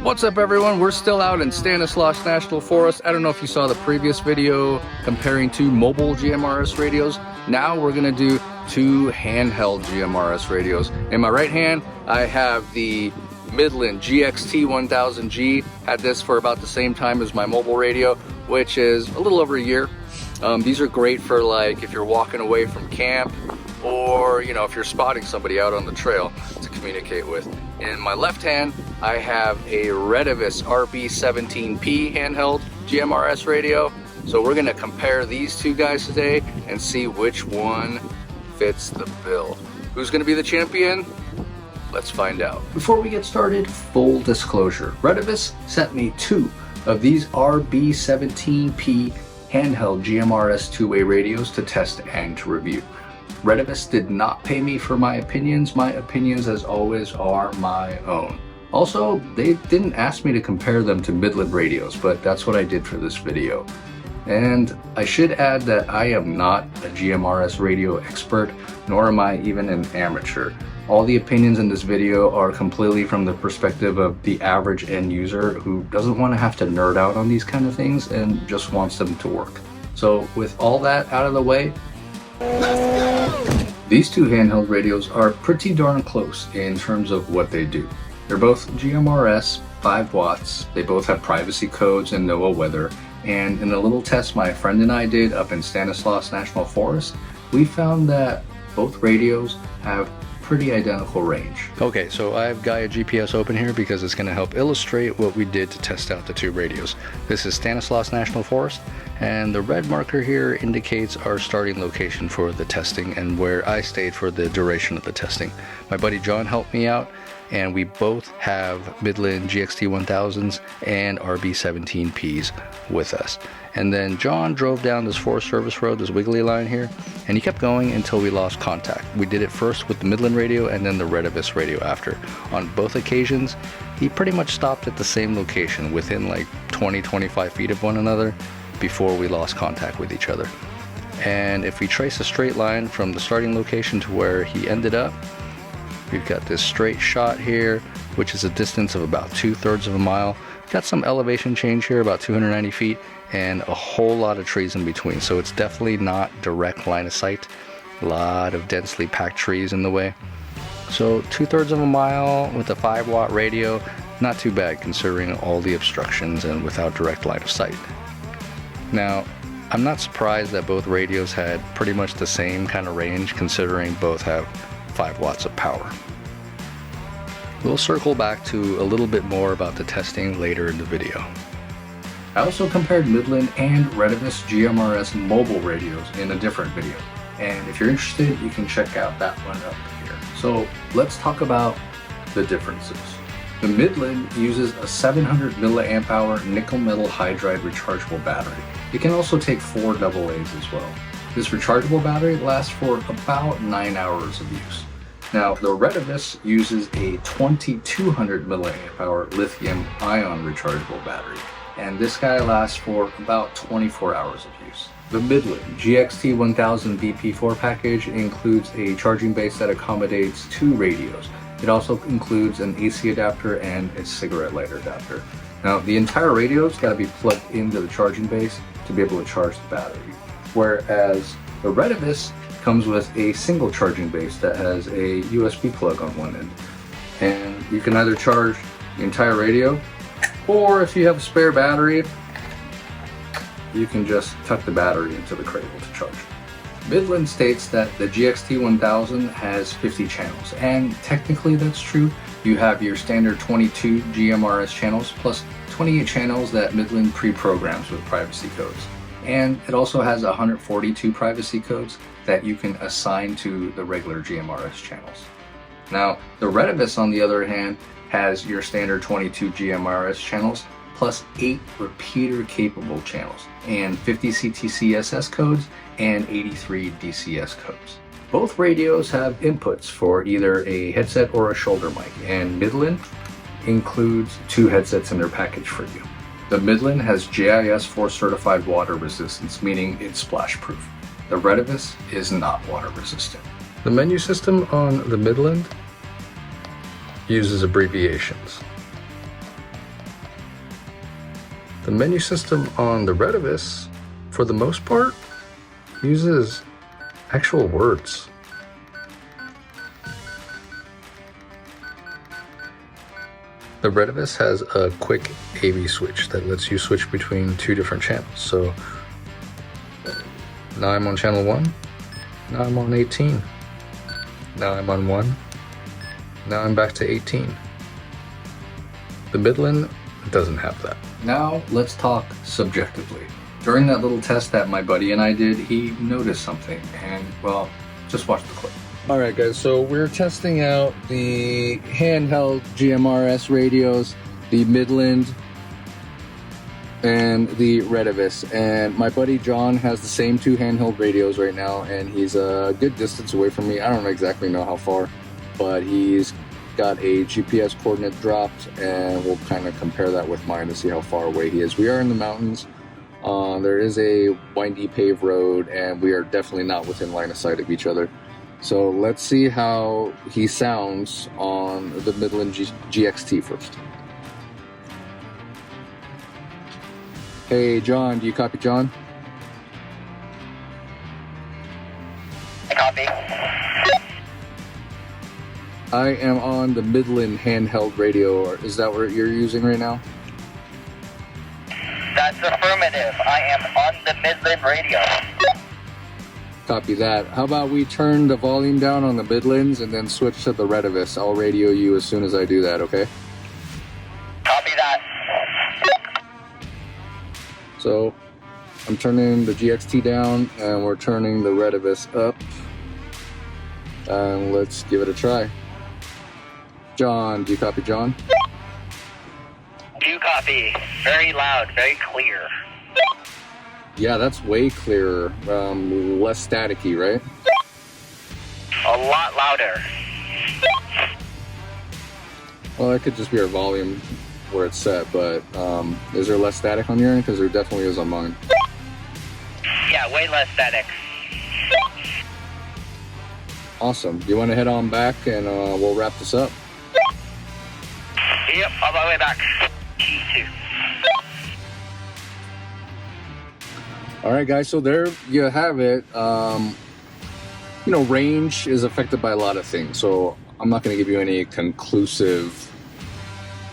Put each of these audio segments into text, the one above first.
What's up everyone, we're still out in Stanislaus National Forest. I don't know if you saw the previous video comparing two mobile GMRS radios. Now we're gonna do two handheld GMRS radios. In my right hand, I have the Midland GXT1000g. Had this for about the same time as my mobile radio, which is a little over a year. These are great for like if you're walking away from camp, or you know, if you're spotting somebody out on the trail to communicate with. In my left hand, I have a Retevis RB17P handheld GMRS radio. So we're gonna compare these two guys today and see which one fits the bill. Who's gonna be the champion? Let's find out. Before we get started, full disclosure. Retevis sent me two of these RB17P handheld GMRS two-way radios to test and to review. Retevis did not pay me for my opinions. My opinions, as always, are my own. Also, they didn't ask me to compare them to Midland radios, but that's what I did for this video. And I should add that I am not a GMRS radio expert, nor am I even an amateur. All the opinions in this video are completely from the perspective of the average end user who doesn't want to have to nerd out on these kind of things and just wants them to work. So with all that out of the way, these two handheld radios are pretty darn close in terms of what they do. They're both GMRS, 5 watts, they both have privacy codes and NOAA weather, and in a little test my friend and I did up in Stanislaus National Forest, we found that both radios have pretty identical range. Okay, so I've Gaia GPS open here because it's going to help illustrate what we did to test out the two radios. This is Stanislaus National Forest, and the red marker here indicates our starting location for the testing and where I stayed for the duration of the testing. My buddy John helped me out, and we both have Midland GXT1000s and RB17Ps with us. And then John drove down this Forest Service road, this wiggly line here, and he kept going until we lost contact. We did it first with the Midland radio and then the Retevis radio after. On both occasions, he pretty much stopped at the same location within like 20-25 feet of one another before we lost contact with each other. And if we trace a straight line from the starting location to where he ended up, we've got this straight shot here, which is a distance of about 2/3 of a mile. Got some elevation change here, about 290 feet, and a whole lot of trees in between. So it's definitely not direct line of sight. A lot of densely packed trees in the way. So 2/3 of a mile with a 5-watt radio, not too bad considering all the obstructions and without direct line of sight. Now, I'm not surprised that both radios had pretty much the same kind of range considering both have 5 watts of power. We'll circle back to a little bit more about the testing later in the video. I also compared Midland and Retevis GMRS mobile radios in a different video, and if you're interested, you can check out that one up here. So let's talk about the differences. The Midland uses a 700 milliamp hour nickel metal hydride rechargeable battery. It can also take 4 AA's as well. This rechargeable battery lasts for about 9 hours of use. Now, the Retevis uses a 2200 milliamp hour lithium ion rechargeable battery, and this guy lasts for about 24 hours of use. The Midland GXT1000 VP4 package includes a charging base that accommodates 2 radios. It also includes an AC adapter and a cigarette lighter adapter. Now, the entire radio's got to be plugged into the charging base to be able to charge the battery, whereas the Retevis comes with a single charging base that has a USB plug on one end. And you can either charge the entire radio, or if you have a spare battery, you can just tuck the battery into the cradle to charge. Midland states that the GXT1000 has 50 channels, and technically that's true. You have your standard 22 GMRS channels plus 28 channels that Midland pre-programs with privacy codes. And it also has 142 privacy codes that you can assign to the regular GMRS channels. Now, the Retevis, on the other hand, has your standard 22 GMRS channels plus 8 repeater-capable channels and 50 CTCSS codes and 83 DCS codes. Both radios have inputs for either a headset or a shoulder mic, and Midland includes 2 headsets in their package for you. The Midland has JIS-4 certified water resistance, meaning it's splash proof. The Retevis is not water resistant. The menu system on the Midland uses abbreviations. The menu system on the Retevis, for the most part, uses actual words. The Retevis has a quick AV switch that lets you switch between two different channels. So now I'm on channel 1, now I'm on 18, now I'm on 1, now I'm back to 18. The Midland doesn't have that. Now let's talk subjectively. During that little test that my buddy and I did, he noticed something, and well, just watch the clip. Alright guys, so we're testing out the handheld GMRS radios, the Midland and the Retevis, and my buddy John has the same two handheld radios right now, and he's a good distance away from me. I don't exactly know how far, but he's got a GPS coordinate dropped, and we'll kind of compare that with mine to see how far away he is. We are in the mountains. There is a windy paved road, and we are definitely not within line of sight of each other. So let's see how he sounds on the Midland GXT first. Hey John, do you copy John? I copy. I am on the Midland handheld radio. Is that what you're using right now? That's affirmative. I am on the Midland radio. Copy that. How about we turn the volume down on the Midlands and then switch to the Retevis? I'll radio you as soon as I do that, okay? Copy that. So I'm turning the GXT down and we're turning the Retevis up. And let's give it a try. John, do you copy John? Do copy. Very loud, very clear. Yeah, that's way clearer. Less staticky, right? A lot louder. Well, that could just be our volume where it's set, but is there less static on your end? Because there definitely is on mine. Yeah, way less static. Awesome. Do you want to head on back and we'll wrap this up? Yep, all the way back. T2. Alright guys, so there you have it. You know, range is affected by a lot of things, so I'm not going to give you any conclusive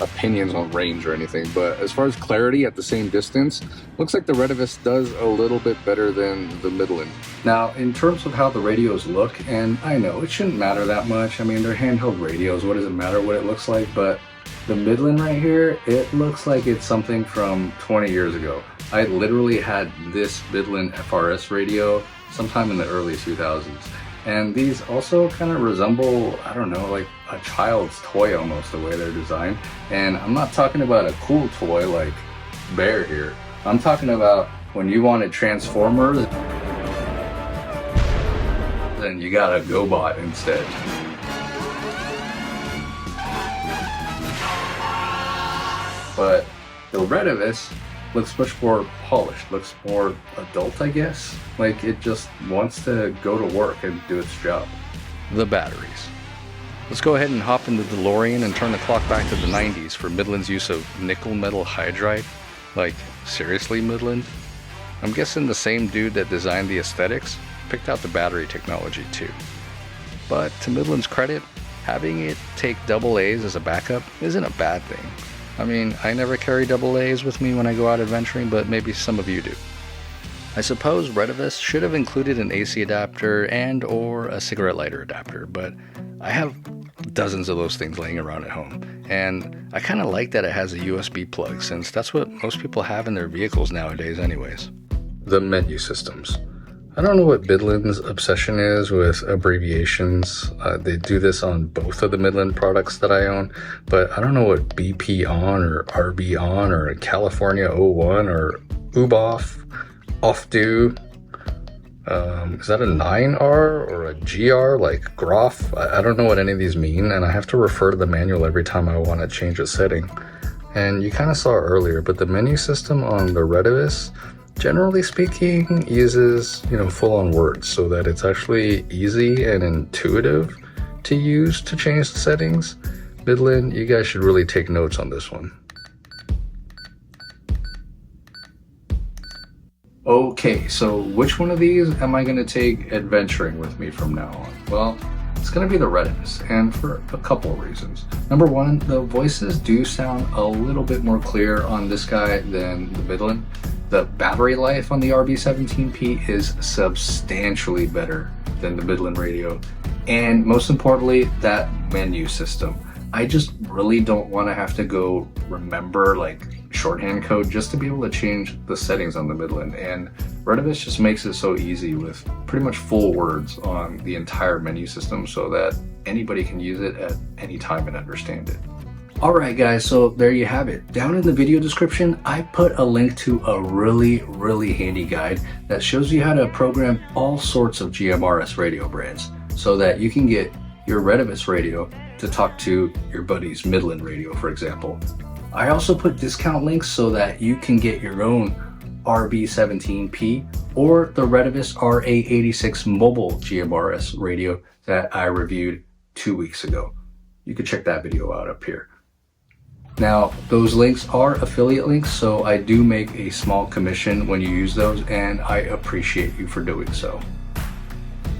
opinions on range or anything, but as far as clarity at the same distance, looks like the Retevis does a little bit better than the Midland. Now, in terms of how the radios look, and I know it shouldn't matter that much, I mean, they're handheld radios, what does it matter what it looks like, but the Midland right here, it looks like it's something from 20 years ago. I literally had this Midland FRS radio sometime in the early 2000s. And these also kind of resemble, I don't know, like a child's toy almost, the way they're designed. And I'm not talking about a cool toy like Bear here. I'm talking about when you wanted Transformers, then you got a GoBot instead. But the Retevis looks much more polished, looks more adult, I guess. Like it just wants to go to work and do its job. The batteries. Let's go ahead and hop into the DeLorean and turn the clock back to the 90s for Midland's use of nickel metal hydride. Like, seriously, Midland? I'm guessing the same dude that designed the aesthetics picked out the battery technology too. But to Midland's credit, having it take AA's as a backup isn't a bad thing. I mean, I never carry AA's with me when I go out adventuring, but maybe some of you do. I suppose Retevis should have included an AC adapter and or a cigarette lighter adapter, but I have dozens of those things laying around at home, and I kind of like that it has a USB plug, since that's what most people have in their vehicles nowadays anyways. The menu systems. I don't know what Midland's obsession is with abbreviations. They do this on both of the Midland products that I own, but I don't know what BP on or RB on or California 01 or UBOF, off-do. Is that a 9R or a GR like Groff? I don't know what any of these mean, and I have to refer to the manual every time I want to change a setting. And you kind of saw earlier, but the menu system on the Retevis, generally speaking, uses, full-on words so that it's actually easy and intuitive to use to change the settings. Midland, you guys should really take notes on this one. Okay, so which one of these am I going to take adventuring with me from now on? Well, it's going to be the Retevis, and for a couple of reasons. Number one, the voices do sound a little bit more clear on this guy than the Midland. The battery life on the RB17P is substantially better than the Midland radio, and most importantly, that menu system. I just really don't want to have to go remember like shorthand code just to be able to change the settings on the Midland, and Retevis just makes it so easy with pretty much full words on the entire menu system so that anybody can use it at any time and understand it. Alright guys, so there you have it. Down in the video description, I put a link to a really handy guide that shows you how to program all sorts of GMRS radio brands so that you can get your Retevis radio to talk to your buddy's Midland radio, for example. I also put discount links so that you can get your own RB17P or the Retevis RA86 mobile GMRS radio that I reviewed 2 weeks ago. You can check that video out up here. Now, those links are affiliate links, so I do make a small commission when you use those, and I appreciate you for doing so.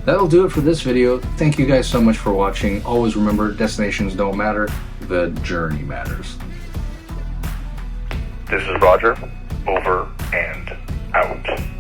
That'll do it for this video. Thank you guys so much for watching. Always remember, destinations don't matter, the journey matters. This is Roger, over and out.